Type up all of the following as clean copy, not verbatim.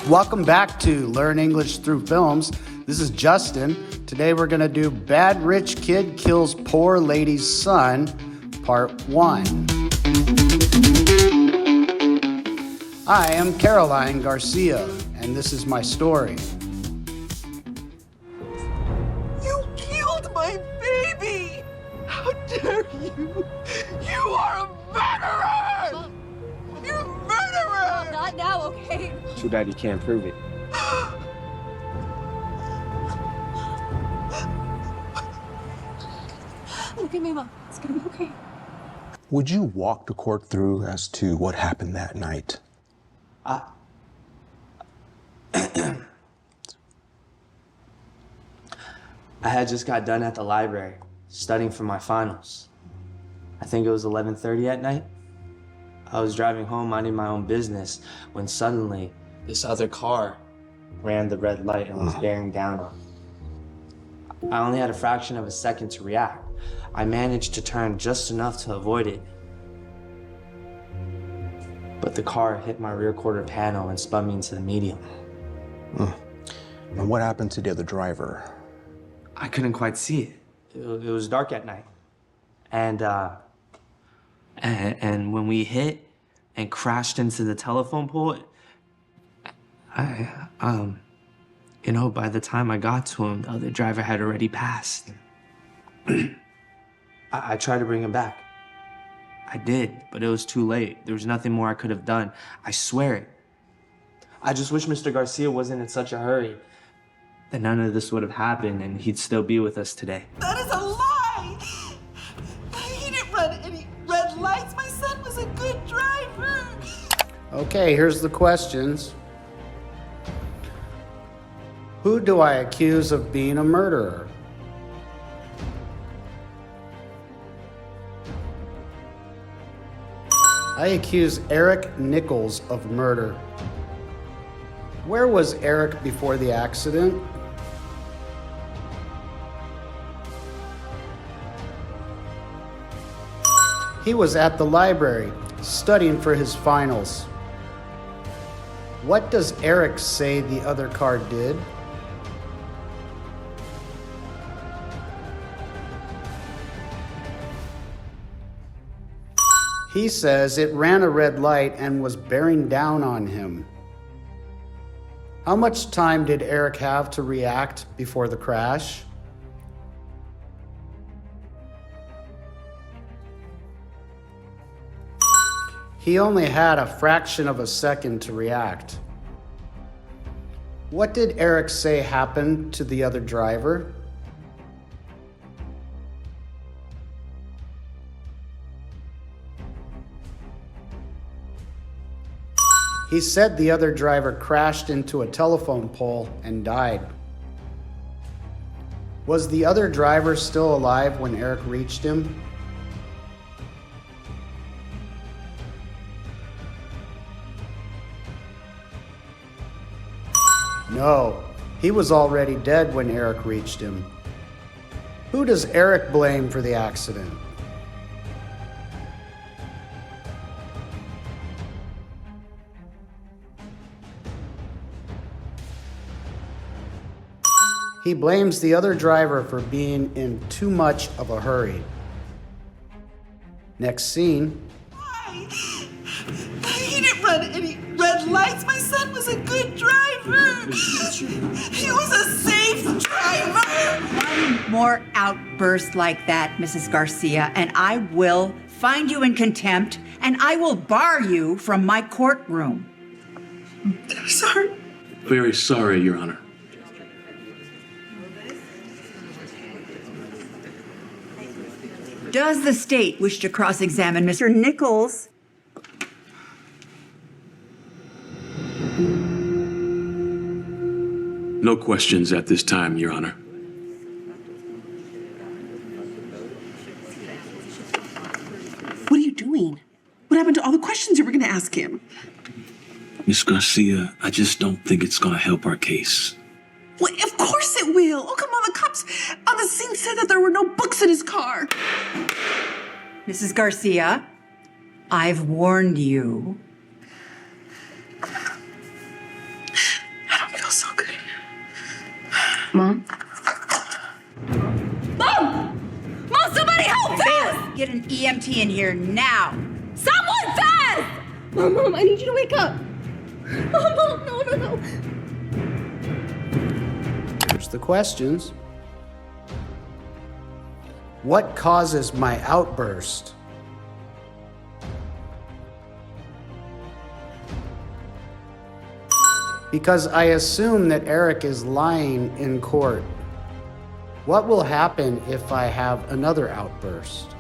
Welcome back to Learn English Through Films. This is Justin. Today we're going to do Bad Rich Kid Kills Poor Lady's Son, Part 1. I am Caroline Garcia, and this is my story. You killed my baby! How dare you! You are a murderer! You're a murderer! Not now, okay? Too bad you can't prove it. Look at me, Mom. It's gonna be okay. Would you walk the court through as to what happened that night? I had just got done at the library, studying for my finals. I think it was 11:30 at night. I was driving home minding my own business when suddenly this other car ran the red light and was bearing down on me. I only had a fraction of a second to react. I managed to turn just enough to avoid it. But the car hit my rear quarter panel and spun me into the median. And what happened to the other driver? I couldn't quite see it. It was dark at night. And when we hit and crashed into the telephone pole, by the time I got to him, the other driver had already passed. I tried to bring him back. I did, but it was too late. There was nothing more I could have done. I swear it. I just wish Mr. Garcia wasn't in such a hurry. Then none of this would have happened and he'd still be with us today. That is a lie! He didn't run any red lights. My son was a good driver. Okay, here's the questions. Who do I accuse of being a murderer? I accuse Eric Nichols of murder. Where was Eric before the accident? He was at the library, studying for his finals. What does Eric say the other car did? He says it ran a red light and was bearing down on him. How much time did Eric have to react before the crash? He only had a fraction of a second to react. What did Eric say happened to the other driver? He said the other driver crashed into a telephone pole and died. Was the other driver still alive when Eric reached him? No, he was already dead when Eric reached him. Who does Eric blame for the accident? He blames the other driver for being in too much of a hurry. Next scene. Why? He didn't run any red lights. My son was a good driver. He was a safe driver. One more outburst like that, Mrs. Garcia, and I will find you in contempt, and I will bar you from my courtroom. I'm sorry. Very sorry, Your Honor. Does the state wish to cross-examine Mr. Nichols? No questions at this time, Your Honor. What are you doing? What happened to all the questions you were going to ask him? Miss Garcia, I just don't think it's gonna help our case. Well, of course it will. Oh, come on. The cops on the scene said that there were no books in his car. Mrs. Garcia, I've warned you. Mom? Mom! Mom, somebody help! Bailiff, get an EMT in here now. Someone fast! Mom, I need you to wake up. Mom, no. Here's the questions. What causes my outburst? Because I assume that Eric is lying in court. What will happen if I have another outburst?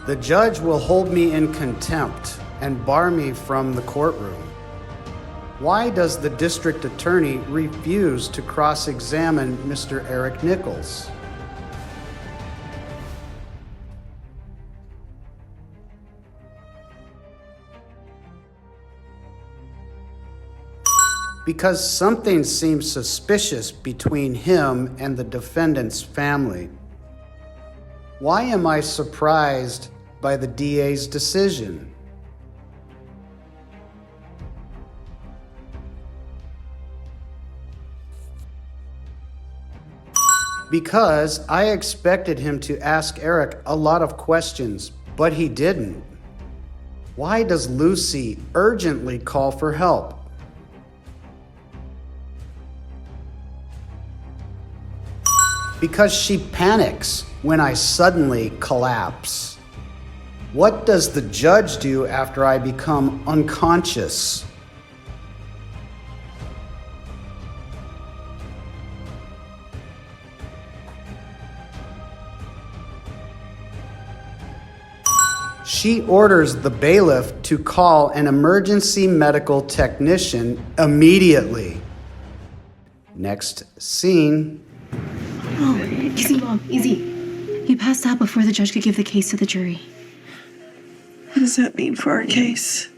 The judge will hold me in contempt and bar me from the courtroom. Why does the district attorney refuse to cross-examine Mr. Eric Nichols? Because something seems suspicious between him and the defendant's family. Why am I surprised by the DA's decision? Because I expected him to ask Eric a lot of questions, but he didn't. Why does Lucy urgently call for help? Because she panics when I suddenly collapse. What does the judge do after I become unconscious? She orders the bailiff to call an emergency medical technician immediately. Next scene. Oh, easy, Mom, easy. He passed out before the judge could give the case to the jury. What does that mean for our case?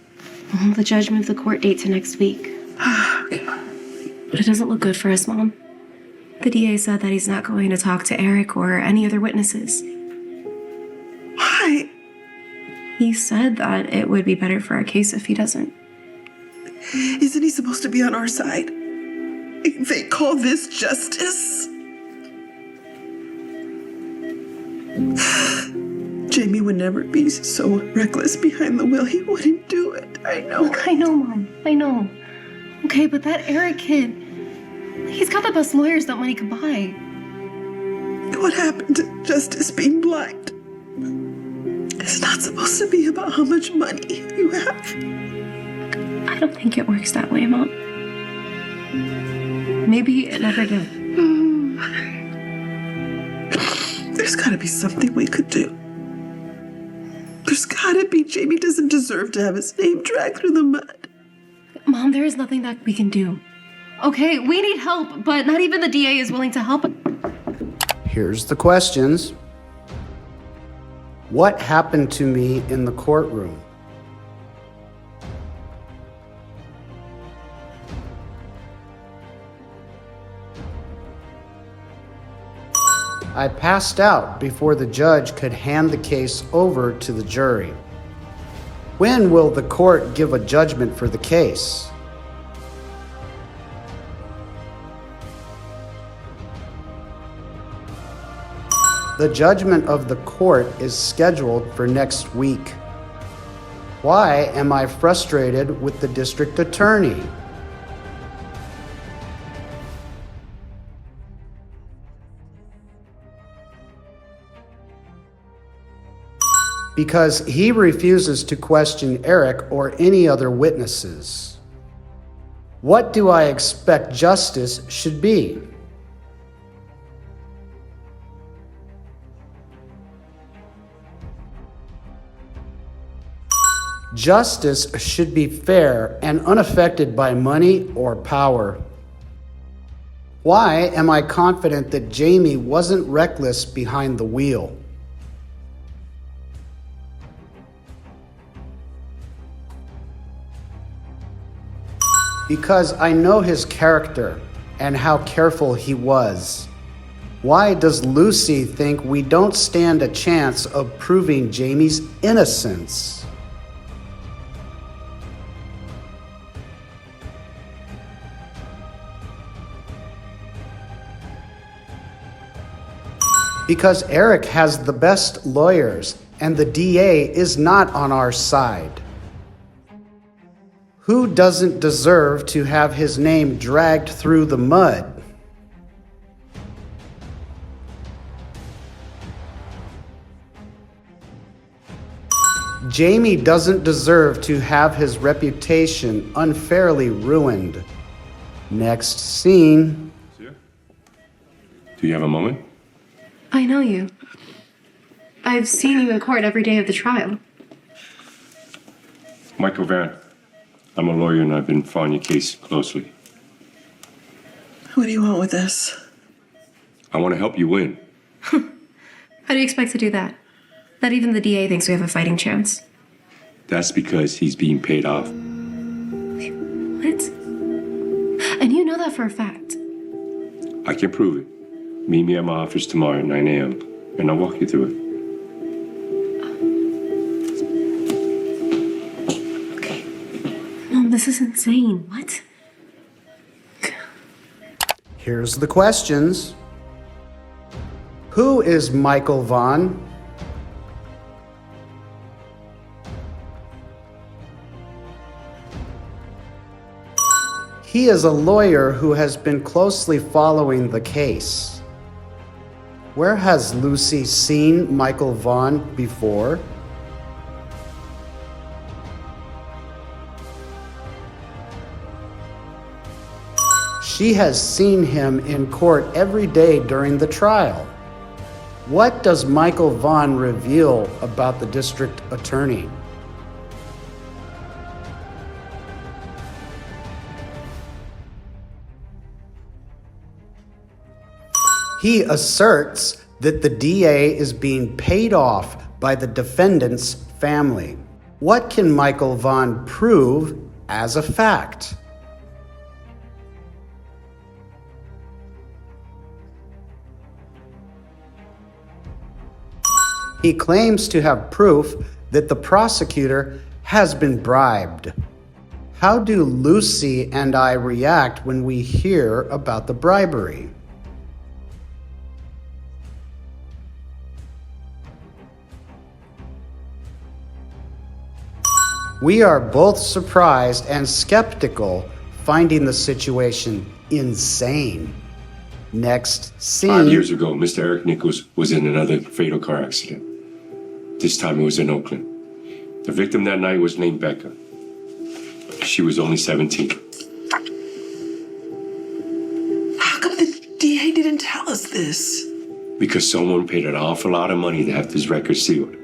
Well, the judge moved the court date to next week. But it doesn't look good for us, Mom. The DA said that he's not going to talk to Eric or any other witnesses. Why? He said that it would be better for our case if he doesn't. Isn't he supposed to be on our side? They call this justice? Jamie would never be so reckless behind the wheel. He wouldn't do it. I know. Look, I know, Mom. I know. Okay, but that Eric kid, he's got the best lawyers that money could buy. What happened to justice being blind? It's not supposed to be about how much money you have. I don't think it works that way, Mom. Maybe it never did. There's gotta be something we could do. There's gotta be. Jamie doesn't deserve to have his name dragged through the mud. Mom, there is nothing that we can do. Okay, we need help, but not even the DA is willing to help. Here's the questions. What happened to me in the courtroom? I passed out before the judge could hand the case over to the jury. When will the court give a judgment for the case? The judgment of the court is scheduled for next week. Why am I frustrated with the district attorney? Because he refuses to question Eric or any other witnesses. What do I expect justice should be? Justice should be fair and unaffected by money or power. Why am I confident that Jamie wasn't reckless behind the wheel? Because I know his character and how careful he was. Why does Lucy think we don't stand a chance of proving Jamie's innocence? Because Eric has the best lawyers and the DA is not on our side. Who doesn't deserve to have his name dragged through the mud? Jamie doesn't deserve to have his reputation unfairly ruined. Next scene. Do you have a moment? I know you. I've seen you in court every day of the trial. Michael Van. I'm a lawyer and I've been following your case closely. What do you want with this? I want to help you win. How do you expect to do that? Not even the DA thinks we have a fighting chance. That's because he's being paid off. What? And you know that for a fact. I can prove it. Meet me at my office tomorrow at 9 a.m. and I'll walk you through it. No, this is insane. What? Here's the questions. Who is Michael Vaughn? He is a lawyer who has been closely following the case. Where has Lucy seen Michael Vaughn before? She has seen him in court every day during the trial. What does Michael Vaughn reveal about the district attorney? He asserts that the DA is being paid off by the defendant's family. What can Michael Vaughn prove as a fact? He claims to have proof that the prosecutor has been bribed. How do Lucy and I react when we hear about the bribery? We are both surprised and skeptical, finding the situation insane. Next scene. 5 years ago, Mr. Eric Nichols was in another fatal car accident. This time it was in Oakland. The victim that night was named Becca. She was only 17. How come the DA didn't tell us this? Because someone paid an awful lot of money to have this record sealed.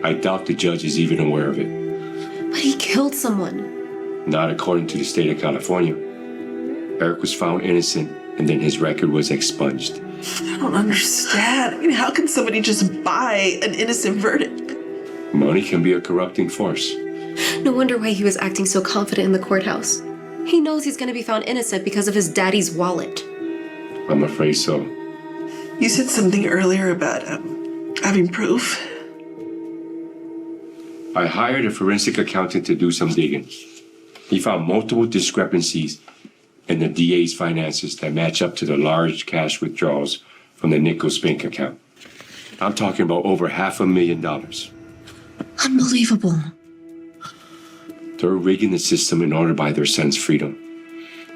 I doubt the judge is even aware of it. But he killed someone. Not according to the state of California. Eric was found innocent and then his record was expunged. I don't understand. I mean, how can somebody just buy an innocent verdict? Money can be a corrupting force. No wonder why he was acting so confident in the courthouse. He knows he's going to be found innocent because of his daddy's wallet. I'm afraid so. You said something earlier about having proof. I hired a forensic accountant to do some digging. He found multiple discrepancies in the DA's finances that match up to the large cash withdrawals from the Nichols bank account. I'm talking about over $500,000. Unbelievable. They're rigging the system in order to buy their son's freedom.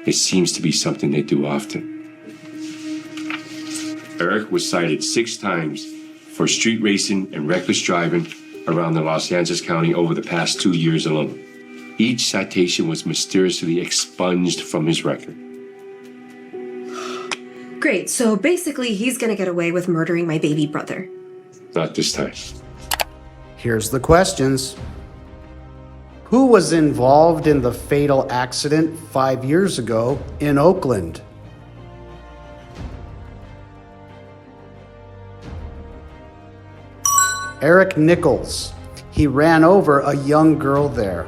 It seems to be something they do often. Eric was cited 6 times for street racing and reckless driving around the Los Angeles County over the past 2 years alone. Each citation was mysteriously expunged from his record. Great, so basically he's gonna get away with murdering my baby brother. Not this time. Here's the questions. Who was involved in the fatal accident 5 years ago in Oakland? Eric Nichols. He ran over a young girl there.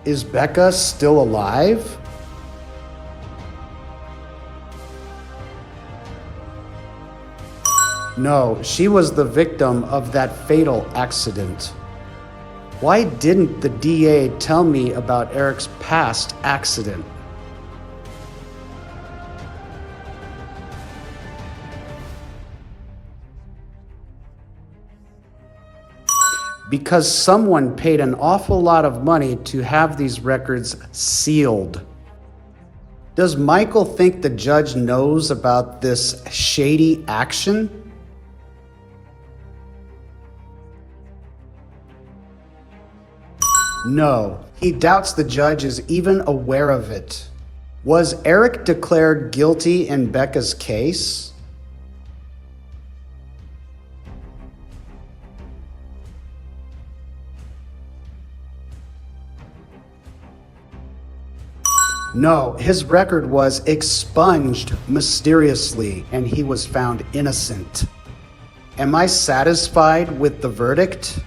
Is Becca still alive? No, she was the victim of that fatal accident. Why didn't the DA tell me about Eric's past accident? Because someone paid an awful lot of money to have these records sealed. Does Michael think the judge knows about this shady action? No, he doubts the judge is even aware of it. Was Eric declared guilty in Becca's case? No, his record was expunged mysteriously and he was found innocent. Am I satisfied with the verdict?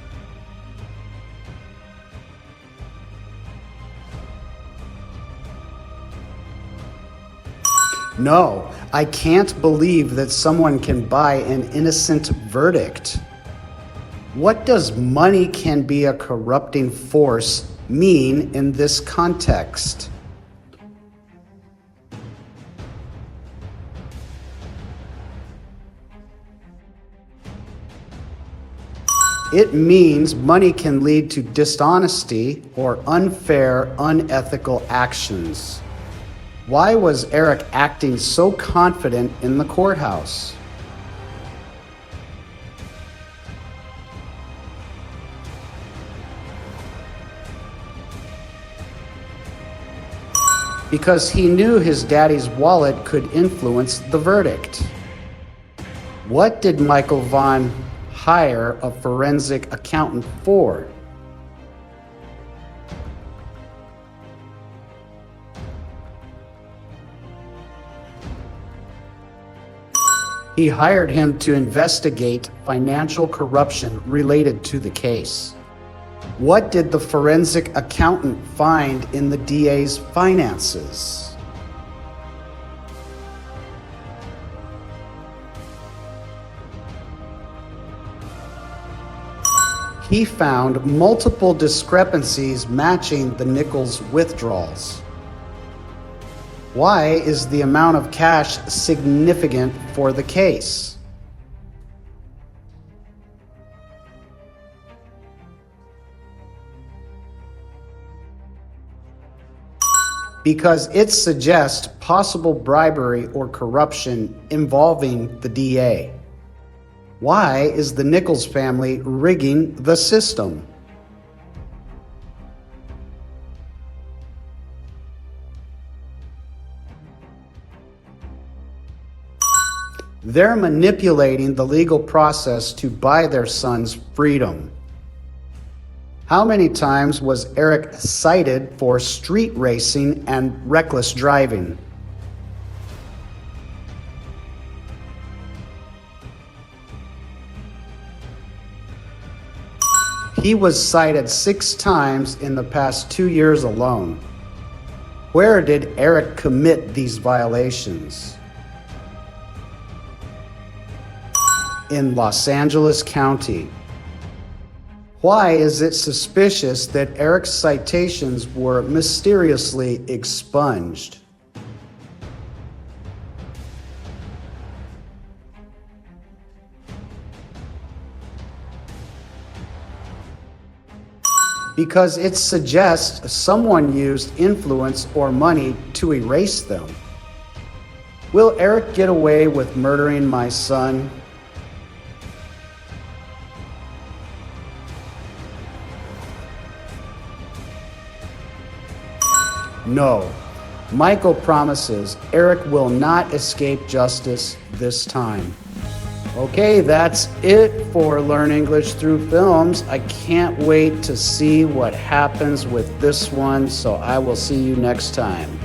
No, I can't believe that someone can buy an innocent verdict. What does money can be a corrupting force mean in this context? It means money can lead to dishonesty or unfair, unethical actions. Why was Eric acting so confident in the courthouse? Because he knew his daddy's wallet could influence the verdict. What did Michael Vaughn hire a forensic accountant for? He hired him to investigate financial corruption related to the case. What did the forensic accountant find in the DA's finances? He found multiple discrepancies matching the Nichols withdrawals. Why is the amount of cash significant for the case? Because it suggests possible bribery or corruption involving the DA. Why is the Nichols family rigging the system? They're manipulating the legal process to buy their son's freedom. How many times was Eric cited for street racing and reckless driving? He was cited 6 times in the past 2 years alone. Where did Eric commit these violations? In Los Angeles County. Why is it suspicious that Eric's citations were mysteriously expunged? Because it suggests someone used influence or money to erase them. Will Eric get away with murdering my son? No. Michael promises Eric will not escape justice this time. Okay, that's it for Learn English Through Films. I can't wait to see what happens with this one, so I will see you next time.